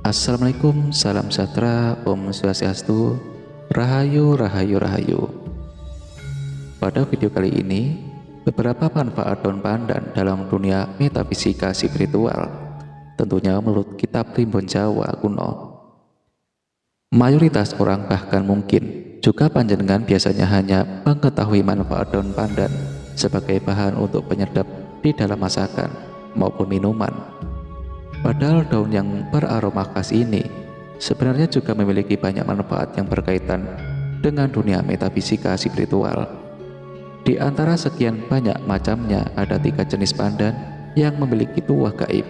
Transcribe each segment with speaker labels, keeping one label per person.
Speaker 1: Assalamualaikum, salam sejahtera, Om Swastiastu, Rahayu, Rahayu, Rahayu. Pada video kali ini, beberapa manfaat daun pandan dalam dunia metafisika spiritual, tentunya menurut kitab Primbon Jawa kuno. Mayoritas orang bahkan mungkin juga panjenengan biasanya hanya mengetahui manfaat daun pandan sebagai bahan untuk penyedap di dalam masakan maupun minuman. Padahal daun yang beraroma khas ini sebenarnya juga memiliki banyak manfaat yang berkaitan dengan dunia metafisika spiritual. Di antara sekian banyak macamnya, ada 3 jenis pandan yang memiliki tuah gaib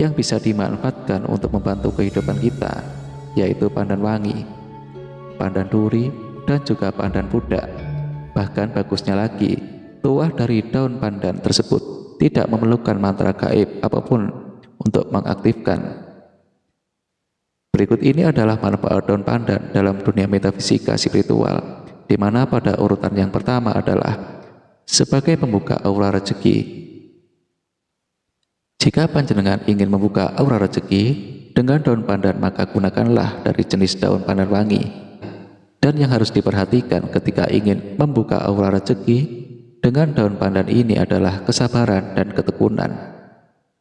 Speaker 1: yang bisa dimanfaatkan untuk membantu kehidupan kita, yaitu pandan wangi, pandan duri, dan juga pandan pudak. Bahkan bagusnya lagi, tuah dari daun pandan tersebut tidak memerlukan mantra gaib apapun untuk mengaktifkan. Berikut ini adalah manfaat daun pandan dalam dunia metafisika spiritual, di mana pada urutan yang pertama adalah sebagai pembuka aura rezeki. Jika panjenengan ingin membuka aura rezeki dengan daun pandan, maka gunakanlah dari jenis daun pandan wangi. Dan yang harus diperhatikan ketika ingin membuka aura rezeki dengan daun pandan ini adalah kesabaran dan ketekunan.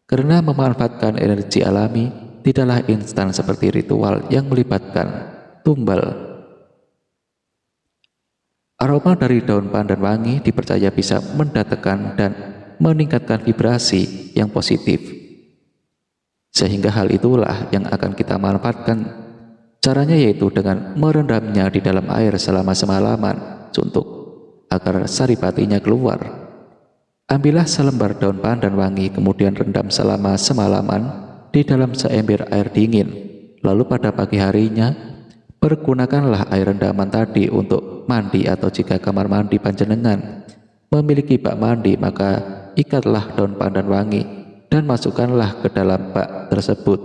Speaker 1: Karena memanfaatkan energi alami tidaklah instan seperti ritual yang melibatkan tumbal. Aroma dari daun pandan wangi dipercaya bisa mendatangkan dan meningkatkan vibrasi yang positif. Sehingga hal itulah yang akan kita manfaatkan. Caranya yaitu dengan merendamnya di dalam air selama semalaman suntuk agar saripatinya keluar. Ambillah selembar daun pandan wangi, kemudian rendam selama semalaman di dalam seember air dingin. Lalu pada pagi harinya, pergunakanlah air rendaman tadi untuk mandi, atau jika kamar mandi panjenengan memiliki bak mandi, maka ikatlah daun pandan wangi dan masukkanlah ke dalam bak tersebut.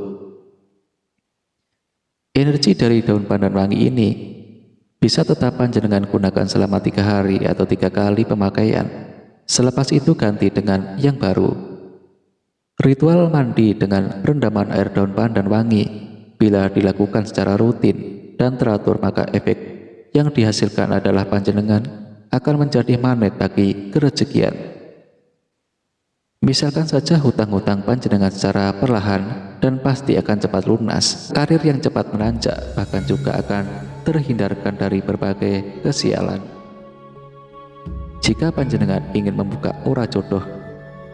Speaker 1: Energi dari daun pandan wangi ini bisa tetap panjenengan gunakan selama 3 hari atau 3 kali pemakaian. Selepas itu ganti dengan yang baru. Ritual mandi dengan rendaman air daun pandan wangi bila dilakukan secara rutin dan teratur, maka efek yang dihasilkan adalah panjenengan akan menjadi magnet bagi kerezekian. Misalkan saja hutang-hutang panjenengan secara perlahan dan pasti akan cepat lunas, karir yang cepat menanjak, bahkan juga akan terhindarkan dari berbagai kesialan. Jika panjenengan ingin membuka aura jodoh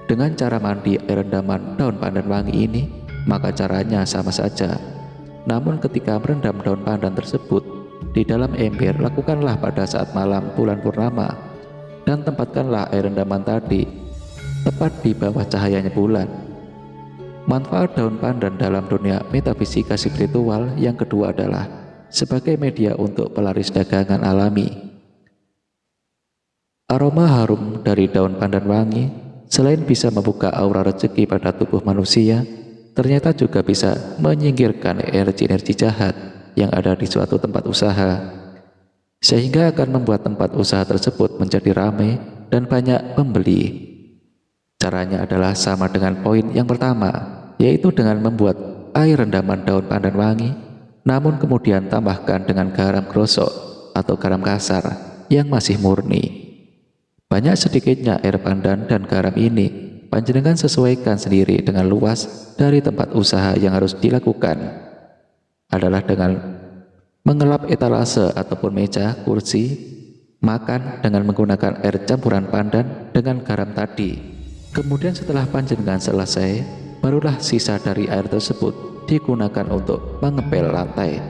Speaker 1: dengan cara mandi air rendaman daun pandan wangi ini, maka caranya sama saja. Namun ketika merendam daun pandan tersebut di dalam ember, lakukanlah pada saat malam bulan purnama dan tempatkanlah air rendaman tadi tepat di bawah cahayanya bulan. Manfaat daun pandan dalam dunia metafisika spiritual yang kedua adalah sebagai media untuk pelaris dagangan alami. Aroma harum dari daun pandan wangi selain bisa membuka aura rezeki pada tubuh manusia, ternyata juga bisa menyingkirkan energi-energi jahat yang ada di suatu tempat usaha, sehingga akan membuat tempat usaha tersebut menjadi ramai dan banyak pembeli. Caranya adalah sama dengan poin yang pertama, yaitu dengan membuat air rendaman daun pandan wangi, namun kemudian tambahkan dengan garam grosok atau garam kasar yang masih murni. Banyak sedikitnya air pandan dan garam ini panjenengan sesuaikan sendiri dengan luas dari tempat usaha. Yang harus dilakukan adalah dengan mengelap etalase ataupun meja, kursi makan dengan menggunakan air campuran pandan dengan garam tadi. Kemudian setelah panjenengan selesai, barulah sisa dari air tersebut digunakan untuk mengepel lantai.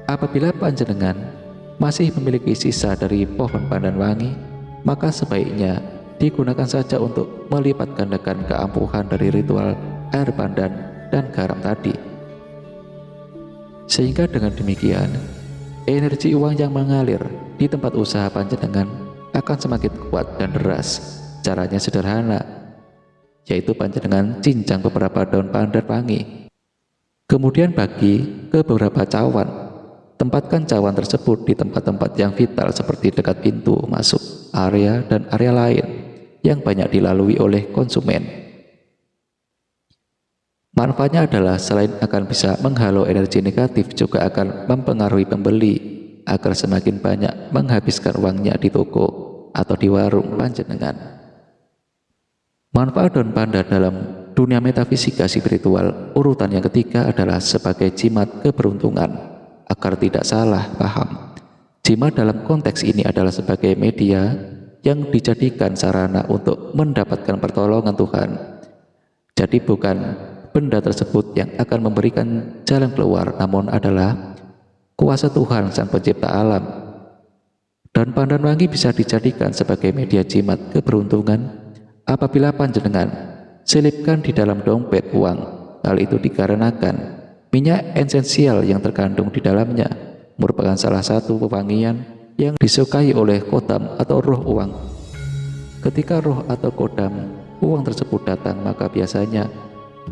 Speaker 1: Apabila panjenengan masih memiliki sisa dari pohon pandan wangi, maka sebaiknya digunakan saja untuk melipat gandakan keampuhan dari ritual air pandan dan garam tadi. Sehingga dengan demikian, energi uang yang mengalir di tempat usaha panjenengan akan semakin kuat dan deras. Caranya sederhana, yaitu panjenengan cincang beberapa daun pandan wangi, kemudian bagi ke beberapa cawan. Tempatkan cawan tersebut di tempat-tempat yang vital seperti dekat pintu masuk, area dan area lain yang banyak dilalui oleh konsumen. Manfaatnya adalah selain akan bisa menghalau energi negatif, juga akan mempengaruhi pembeli agar semakin banyak menghabiskan uangnya di toko atau di warung panjenengan. Manfaat daun pandan dalam dunia metafisika spiritual urutan yang ketiga adalah sebagai jimat keberuntungan. Agar tidak salah paham, jimat dalam konteks ini adalah sebagai media yang dijadikan sarana untuk mendapatkan pertolongan Tuhan. Jadi bukan benda tersebut yang akan memberikan jalan keluar, namun adalah kuasa Tuhan Sang Pencipta alam. Daun pandan wangi bisa dijadikan sebagai media jimat keberuntungan apabila panjenengan selipkan di dalam dompet uang. Hal itu dikarenakan minyak esensial yang terkandung di dalamnya merupakan salah satu pewangian yang disukai oleh kodam atau roh uang. Ketika roh atau kodam uang tersebut datang, maka biasanya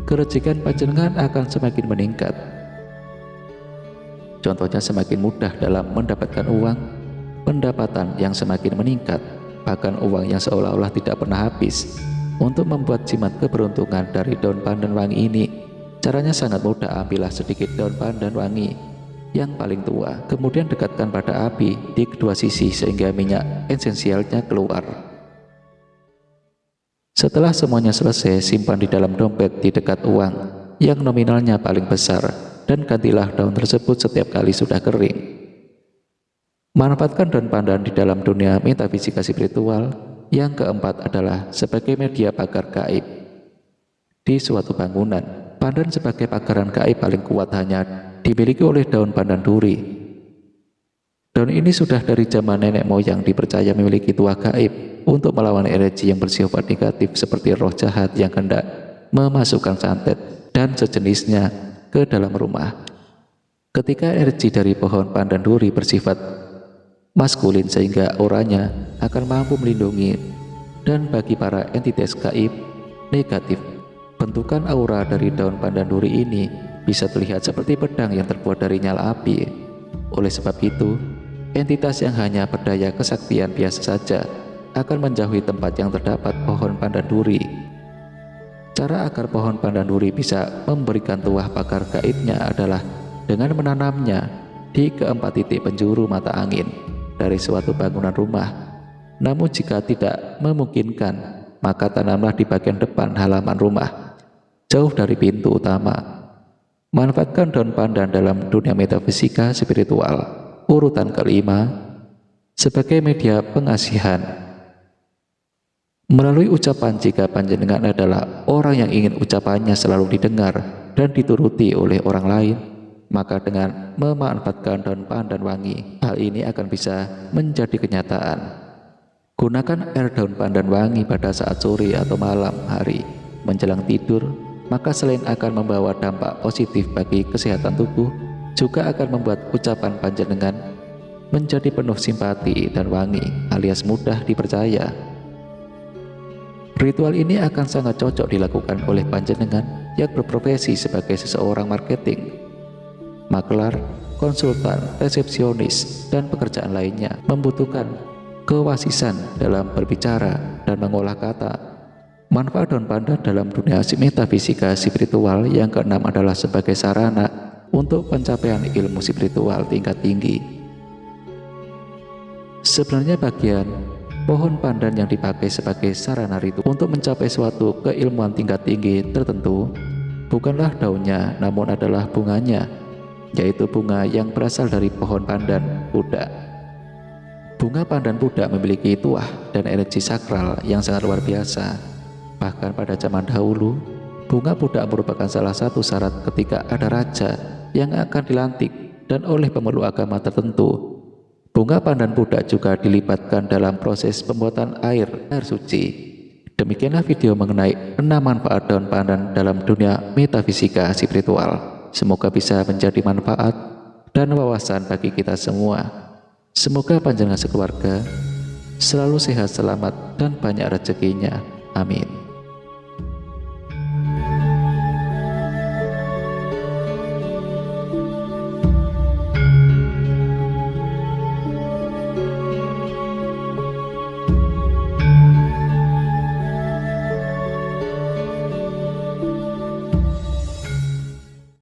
Speaker 1: kerejekan panjenengan akan semakin meningkat. Contohnya semakin mudah dalam mendapatkan uang, pendapatan yang semakin meningkat, bahkan uang yang seolah-olah tidak pernah habis. Untuk membuat jimat keberuntungan dari daun pandan wangi ini, caranya sangat mudah. Ambillah sedikit daun pandan wangi yang paling tua, kemudian dekatkan pada api di kedua sisi sehingga minyak esensialnya keluar. Setelah semuanya selesai, simpan di dalam dompet di dekat uang yang nominalnya paling besar, dan gantilah daun tersebut setiap kali sudah kering. Manfaatkan daun pandan di dalam dunia metafisika spiritual. Yang keempat adalah sebagai media pagar gaib. Di suatu bangunan, pandan sebagai pagaran gaib paling kuat hanya dimiliki oleh daun pandan duri. Daun ini sudah dari zaman nenek moyang dipercaya memiliki tuah gaib untuk melawan energi yang bersifat negatif seperti roh jahat yang hendak memasukkan santet dan sejenisnya ke dalam rumah. Ketika energi dari pohon pandan duri bersifat maskulin sehingga auranya akan mampu melindungi, dan bagi para entitas gaib negatif, bentukan aura dari daun pandan duri ini bisa terlihat seperti pedang yang terbuat dari nyala api. Oleh sebab itu, entitas yang hanya berdaya kesaktian biasa saja akan menjauhi tempat yang terdapat pohon pandan duri. Cara agar pohon pandan duri bisa memberikan tuah pagar gaibnya adalah dengan menanamnya di keempat titik penjuru mata angin dari suatu bangunan rumah. Namun jika tidak memungkinkan, maka tanamlah di bagian depan halaman rumah, jauh dari pintu utama. Manfaatkan daun pandan dalam dunia metafisika spiritual urutan kelima sebagai media pengasihan. Melalui ucapan, jika panjenengan adalah orang yang ingin ucapannya selalu didengar dan dituruti oleh orang lain, maka dengan memanfaatkan daun pandan wangi, hal ini akan bisa menjadi kenyataan. Gunakan air daun pandan wangi pada saat sore atau malam hari menjelang tidur, maka selain akan membawa dampak positif bagi kesehatan tubuh, juga akan membuat ucapan panjenengan menjadi penuh simpati dan wangi alias mudah dipercaya. Ritual ini akan sangat cocok dilakukan oleh panjenengan yang berprofesi sebagai seseorang marketing, maklar, konsultan, resepsionis, dan pekerjaan lainnya membutuhkan kewasisan dalam berbicara dan mengolah kata. Manfaat daun pandan dalam dunia metafisika spiritual yang keenam adalah sebagai sarana untuk pencapaian ilmu spiritual tingkat tinggi. Sebenarnya bagian pohon pandan yang dipakai sebagai sarana ritual untuk mencapai suatu keilmuan tingkat tinggi tertentu bukanlah daunnya, namun adalah bunganya, yaitu bunga yang berasal dari pohon pandan pudak. Bunga pandan pudak memiliki tuah dan energi sakral yang sangat luar biasa. Bahkan pada zaman dahulu, bunga pudak merupakan salah satu syarat ketika ada raja yang akan dilantik, dan oleh pemeluk agama tertentu, bunga pandan pudak juga dilibatkan dalam proses pembuatan air suci. Demikianlah video mengenai 6 manfaat daun pandan dalam dunia metafisika spiritual. Semoga bisa menjadi manfaat dan wawasan bagi kita semua. Semoga panjenengan sekeluarga selalu sehat, selamat, dan banyak rezekinya. Amin.